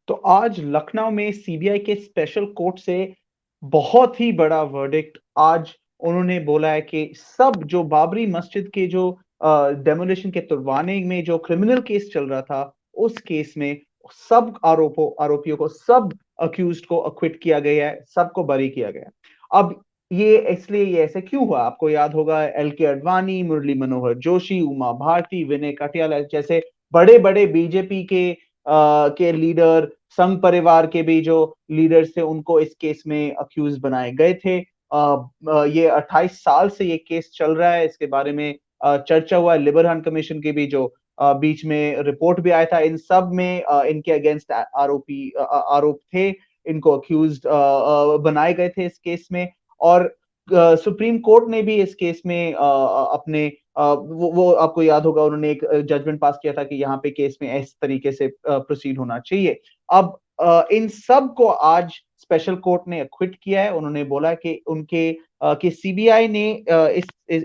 तो आज लखनऊ में सीबीआई के स्पेशल कोर्ट से बहुत ही बड़ा वर्डिक्ट आज उन्होंने बोला है कि सब जो बाबरी मस्जिद के जो डेमोलिशन के तुड़वाने में जो क्रिमिनल केस चल रहा था, उस केस में सब आरोपियों को, सब अक्यूज्ड को अक्विट किया गया है, सबको बरी किया गया है। अब ये ऐसे क्यों हुआ? आपको याद होगा एल के अडवाणी, मुरली मनोहर जोशी, उमा भारती, विनय कटियाला जैसे बड़े-बड़े बीजेपी के लीडर, संघ परिवार के भी जो लीडर्स थे, उनको इस केस में अक्यूज बनाए गए थे। ये 28 साल से ये केस चल रहा है, इसके बारे में चर्चा हुआ है। लिबरहन कमीशन के भी जो बीच में रिपोर्ट भी आया था, इन सब में इनके अगेंस्ट आरोप थे, इनको अक्यूज्ड बनाए गए थे इस केस में। और सुप्रीम कोर्ट ने भी इस केस में अपने वो आपको याद होगा, उन्होंने एक जजमेंट पास किया था कि यहाँ पे केस में इस तरीके से प्रोसीड होना चाहिए। अब इन सब को आज स्पेशल कोर्ट ने एक्विट किया है। उन्होंने बोला कि कि सीबीआई ने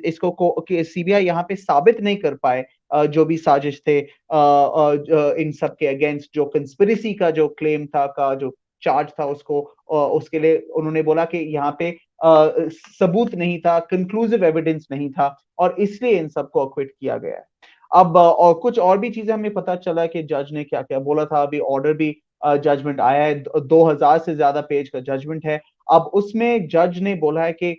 इसको कि सीबीआई यहाँ पे साबित नहीं कर पाए जो भी साजिश थे इन सब के अगेंस्ट, जो कंस्पिरेसी का जो क्लेम था, का जो चार्ज था, उसके लिए उन्होंने बोला कि यहाँ पे सबूत नहीं था, कंक्लूसिव एविडेंस नहीं था, और इसलिए इन सबको अक्विट किया गया है। अब और कुछ और भी चीजें हमें पता चला कि जज ने क्या क्या बोला था। अभी ऑर्डर भी जजमेंट आया है, 2000 से ज्यादा पेज का जजमेंट है। अब उसमें जज ने बोला है कि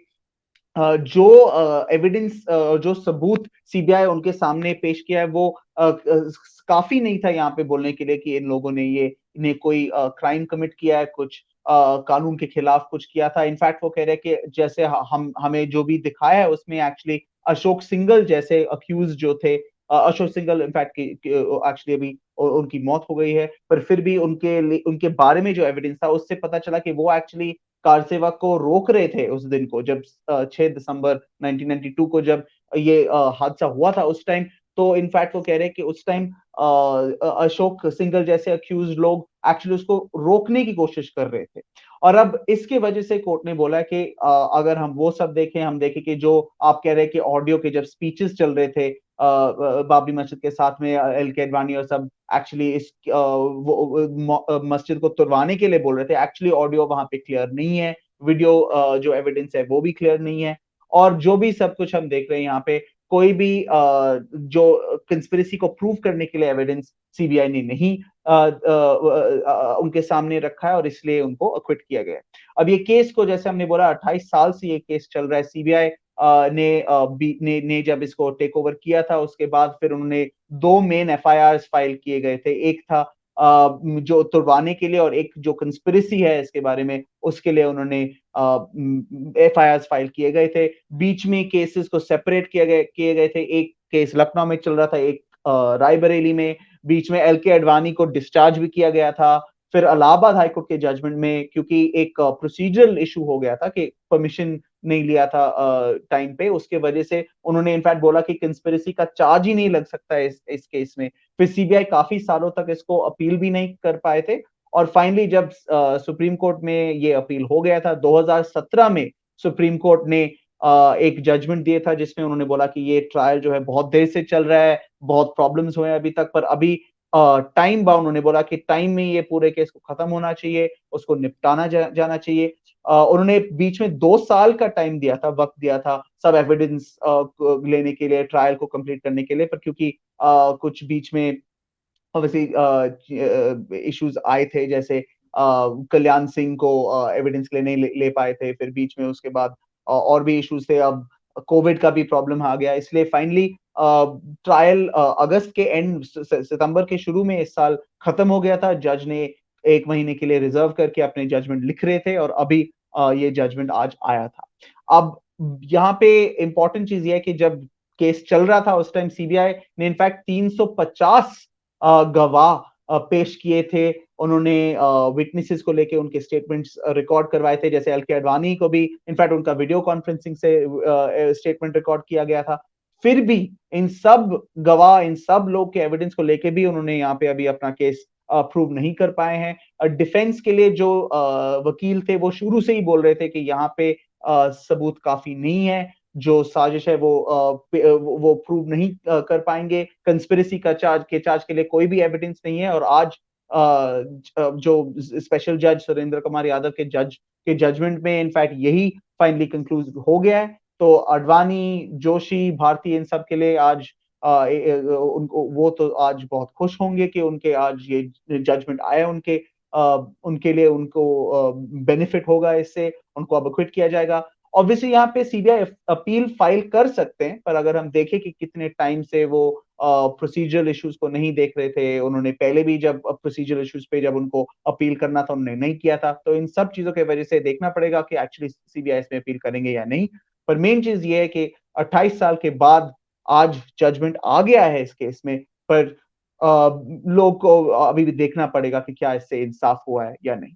जो एविडेंस, जो सबूत सीबीआई उनके सामने पेश किया है, वो काफी नहीं था यहाँ पे बोलने के लिए कि इन लोगों ने इन्हें कोई क्राइम कमिट किया है, कुछ कानून के खिलाफ कुछ किया था। इनफैक्ट वो कह रहे हैं कि जैसे हम हमें जो भी दिखाया है उसमें एक्चुअली अशोक सिंघल जैसे अक्यूज जो थे, अशोक सिंघल इनफैक्ट एक्चुअली अभी उनकी मौत हो गई है, पर फिर भी उनके बारे में जो एविडेंस था, उससे पता चला कि वो एक्चुअली कार सेवक को रोक रहे थे उस दिन को, जब 6 दिसंबर 1992 को जब ये हादसा हुआ था उस टाइम। तो इनफैक्ट वो कह रहे हैं कि उस टाइम अशोक सिंघल जैसे अक्यूज लोग एक्चुअली उसको रोकने की कोशिश कर रहे थे। और अब इसके वजह से कोर्ट ने बोला कि अगर हम वो सब देखें, हम देखें कि जो आप कह रहे हैं कि ऑडियो के जब स्पीचेस चल रहे थे बाबरी मस्जिद के साथ में, एल के अडवाणी और सब एक्चुअली इस मस्जिद को तुड़वाने के लिए बोल रहे थे, एक्चुअली ऑडियो वहां पे क्लियर नहीं है, वीडियो जो एविडेंस है वो भी क्लियर नहीं है। और जो भी सब कुछ हम देख रहे हैं यहाँ पे, कोई भी जो कंस्पिरेसी को प्रूव करने के लिए एविडेंस सीबीआई ने नहीं उनके सामने रखा है, और इसलिए उनको अक्विट किया गया है। अब ये केस को, जैसे हमने बोला, 28 साल से ये केस चल रहा है। सीबीआई ने जब इसको टेक ओवर किया था, उसके बाद फिर उन्होंने दो मेन एफआईआर फाइल किए गए थे। एक था जो तुड़वाने के लिए, और एक जो कंस्पिरेसी है इसके बारे में, उसके लिए उन्होंने एफआईआर फाइल किए गए थे। बीच में केसेस को सेपरेट किए गए थे। एक केस लखनऊ में चल रहा था, एक रायबरेली में। बीच में एल के अडवाणी को डिस्चार्ज भी किया गया था। फिर इलाहाबाद हाईकोर्ट के जजमेंट में, क्योंकि एक प्रोसीजरल इशू हो गया था कि परमिशन नहीं लिया था टाइम पे, उसके वजह से उन्होंने इनफैक्ट बोला कि कंस्पिरेसी का चार्ज ही नहीं लग सकता है इस केस में। फिर सीबीआई काफी सालों तक इसको अपील भी नहीं कर पाए थे, और फाइनली जब सुप्रीम कोर्ट में ये अपील हो गया था 2017 में, सुप्रीम कोर्ट ने एक जजमेंट दिया था जिसमें उन्होंने बोला कि ये ट्रायल जो है बहुत देर से चल रहा है, बहुत प्रॉब्लम्स हुए हैं अभी तक, पर अभी टाइम बाउंड, उन्होंने बोला कि टाइम में ये पूरे केस को खत्म होना चाहिए, उसको निपटाना जाना चाहिए। उन्होंने बीच में 2 साल का टाइम दिया था, वक्त दिया था सब एविडेंस लेने के लिए, ट्रायल को कंप्लीट करने के लिए, पर क्योंकि कुछ बीच में ऑब्वियसली इश्यूज आए थे, जैसे कल्याण सिंह को एविडेंस लेने ले पाए थे, फिर बीच में उसके बाद और भी इश्यूज थे। अब कोविड का भी प्रॉब्लम आ गया, इसलिए फाइनली ट्रायल अगस्त के एंड, सितंबर के शुरू में इस साल खत्म हो गया था। जज ने 1 महीने के लिए रिजर्व करके अपने जजमेंट लिख रहे थे, और अभी ये जजमेंट आज आया था। अब यहाँ पे इंपॉर्टेंट चीज ये है कि जब केस चल रहा था उस टाइम सीबीआई ने इनफैक्ट 350 गवाह पेश किए थे। उन्होंने विटनेसेस को लेके उनके स्टेटमेंट्स रिकॉर्ड करवाए थे, जैसे एल के अडवाणी को भी इनफैक्ट उनका वीडियो कॉन्फ्रेंसिंग से स्टेटमेंट रिकॉर्ड किया गया था। फिर भी इन सब गवाह, इन सब लोग के एविडेंस को लेके भी उन्होंने यहाँ पे अभी अपना केस प्रूव नहीं कर पाए हैं। डिफेंस के लिए जो वकील थे, वो शुरू से ही बोल रहे थे कि यहाँ पे सबूत काफी नहीं है, जो साजिश है वो प्रूव नहीं कर पाएंगे, कंस्पिरेसी का चार्ज के लिए कोई भी एविडेंस नहीं है। और आज जो स्पेशल जज सुरेंद्र कुमार यादव के जजमेंट में इनफैक्ट यही फाइनली कंक्लूज हो गया है। तो अडवाणी, जोशी, भारती इन सब के लिए आज उनको वो तो आज बहुत खुश होंगे कि उनके आज ये जजमेंट आया उनके लिए उनको बेनिफिट होगा इससे, उनको अब एक्विट किया जाएगा। ऑब्वियसली यहाँ पे सीबीआई अपील फाइल कर सकते हैं, पर अगर हम देखें कि कितने टाइम से वो प्रोसीजरल इश्यूज को नहीं देख रहे थे, उन्होंने पहले भी जब प्रोसीजरल इश्यूज पे जब उनको अपील करना था उन्होंने नहीं किया था, तो इन सब चीजों की वजह से देखना पड़ेगा कि एक्चुअली सीबीआई इसमें अपील करेंगे या नहीं। पर मेन चीज ये है कि 28 साल के बाद आज जजमेंट आ गया है इस केस में, पर लोग को अभी भी देखना पड़ेगा कि क्या इससे इंसाफ हुआ है या नहीं।